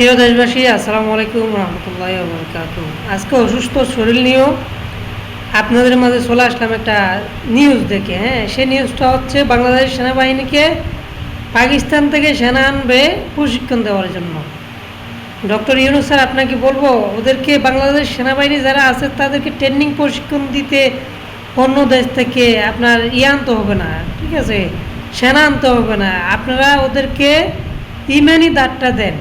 প্রিয় দেশবাসী, আসসালামু আলাইকুম রহমতুল্লাহি ওয়া বারাকাতুহু। আজকে অসুস্থ শরীর নিয়েও আপনাদের মাঝে চলে আসলাম একটা নিউজ দেখে। সেই নিউজটা হচ্ছে বাংলাদেশ সেনাবাহিনীকে পাকিস্তান থেকে সেনা আনবে প্রশিক্ষণ দেওয়ার জন্য। ডক্টর ইউনূস স্যার, আপনাকে বলবো, ওদেরকে বাংলাদেশ সেনাবাহিনী যারা আছে তাদেরকে ট্রেনিং প্রশিক্ষণ দিতে অন্য দেশ থেকে আপনার আনতে হবে না, ঠিক আছে, সেনা আনতে হবে না। আপনারা ওদেরকে ইমানি দাঁড়টা দেন,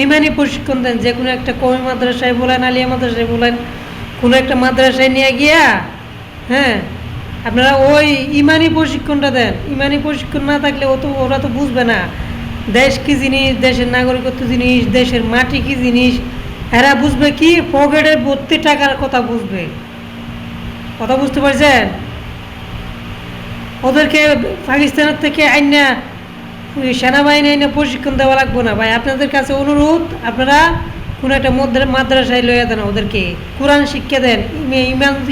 ইমানি প্রশিক্ষণ দেন। যে কোনো একটা কওমি মাদ্রাসায় বলেন, আলিয়া মাদ্রাসায় বলেন, কোনো একটা মাদ্রাসায় নিয়ে গিয়া আপনারা ওই ইমানি প্রশিক্ষণটা দেন। ইমানি প্রশিক্ষণ না থাকলে ওরা তো বুঝবে না দেশ কী জিনিস, দেশের নাগরিকত্ব জিনিস, দেশের মাটি কী জিনিস। এরা বুঝবে কি পকেটের ভর্তি টাকার কথা বুঝবে। কথা বুঝতে পারছেন? ওদেরকে পাকিস্তানের থেকে আইনা সেনাবাহিনী আইনে প্রশিক্ষণ দেওয়া লাগবে না ভাই। আপনাদের কাছে অনুরোধ, আপনারা কোনো একটা মাদ্রাসায় লইয়া দেন, ওদেরকে কোরআন শিক্ষা দেন।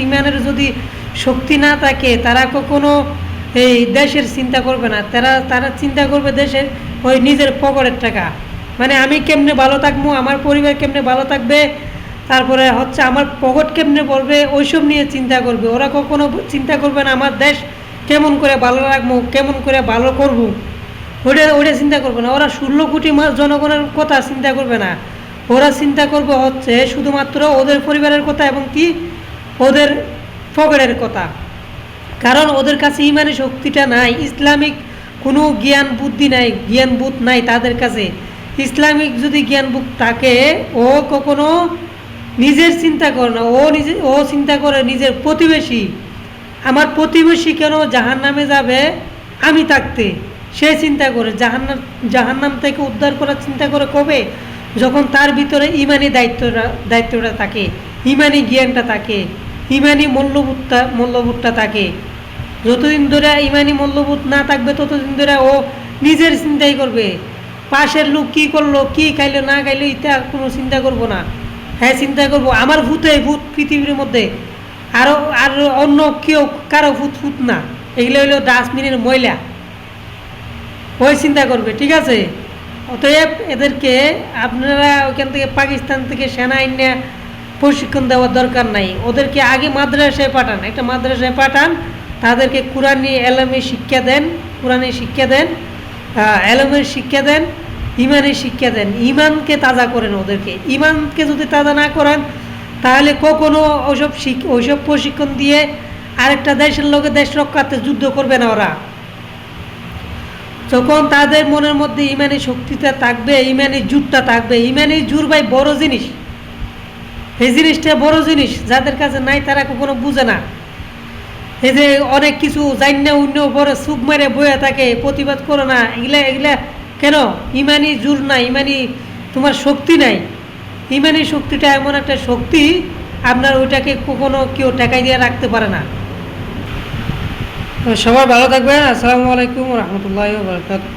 ইমানের যদি শক্তি না থাকে তারা কখনো এই দেশের চিন্তা করবে না। তারা চিন্তা করবে দেশের ওই নিজের পকেটের টাকা, মানে আমি কেমনে ভালো থাকবো, আমার পরিবার কেমনে ভালো থাকবে, তারপরে হচ্ছে আমার পকেট কেমনে পড়বে, ওইসব নিয়ে চিন্তা করবে। ওরা কখনো চিন্তা করবে না আমার দেশ কেমন করে ভালো রাখবো, কেমন করে ভালো করবো, ওটা চিন্তা করবে না। ওরা 16 কোটি জনগণের কথা চিন্তা করবে না। ওরা চিন্তা করবে হচ্ছে শুধুমাত্র ওদের পরিবারের কথা এবং কি ওদের পকেটের কথা। কারণ ওদের কাছে ইমানি শক্তিটা নাই, ইসলামিক কোনো জ্ঞান বুদ্ধি নাই, জ্ঞান বোধ নাই তাদের কাছে। ইসলামিক যদি জ্ঞান বোধ থাকে, ও কখনো নিজের চিন্তা করে না। ও চিন্তা করে নিজের প্রতিবেশী, আমার প্রতিবেশী কেন জাহান্নামে যাবে আমি থাকতে, সে চিন্তা করে জাহান্নাম থেকে উদ্ধার করার চিন্তা করে কবে, যখন তার ভিতরে ইমানি দায়িত্বটা থাকে, ইমানি জ্ঞানটা থাকে, ইমানি মূল্যবোধটা থাকে। যতদিন ধরে ইমানি মূল্যবোধ না থাকবে ততদিন ধরে ও নিজের চিন্তাই করবে। পাশের লোক কী করলো, কী খাইলো না খাইলো, এটা কোনো চিন্তা করবো না। চিন্তা করবো আমার ভূত পৃথিবীর মধ্যে, আর অন্য কেউ কারো ভূত না। এগুলো হইলো ডাস্টবিনের ময়লা, ওই চিন্তা করবে, ঠিক আছে। অতএব এদেরকে আপনারা ওইখান থেকে পাকিস্তান থেকে সেনা আইনে প্রশিক্ষণ দেওয়ার দরকার নাই। ওদেরকে আগে মাদ্রাসায় পাঠান, একটা মাদ্রাসায় পাঠান, তাদেরকে কোরআনি এলমের শিক্ষা দেন, কোরআনি শিক্ষা দেন, এলমের শিক্ষা দেন, ইমানের শিক্ষা দেন। ইমানকে তাজা করেন ওদেরকে। ইমানকে যদি তাজা না করেন তাহলে কখনো ওইসব প্রশিক্ষণ দিয়ে আরেকটা দেশের লোকে দেশ রক্ষার্থে যুদ্ধ করবে না ওরা। যখন তাদের মনের মধ্যে ইমানি শক্তিটা থাকবে, ইমানি জোরটা থাকবে। ইমানি জোর ভাই বড় জিনিস, এই জিনিসটা বড় জিনিস। যাদের কাছে নাই তারা কখনো বুঝে না। এই যে অনেক কিছু জান্য অন্য বড় চুপ মেরে বয়ে থাকে, প্রতিবাদ করো না, এগুলা কেন? ইমানি জোর নাই, ইমানি তোমার শক্তি নাই। ইমানি শক্তিটা এমন একটা শক্তি, আপনার ওইটাকে কখনো কেউ টেকাই দিয়ে রাখতে পারে না। সবাই ভালো থাকবেন। আসসালামু আলাইকুম রহমতুল্লাহি ওয়া বারাকাতুহু।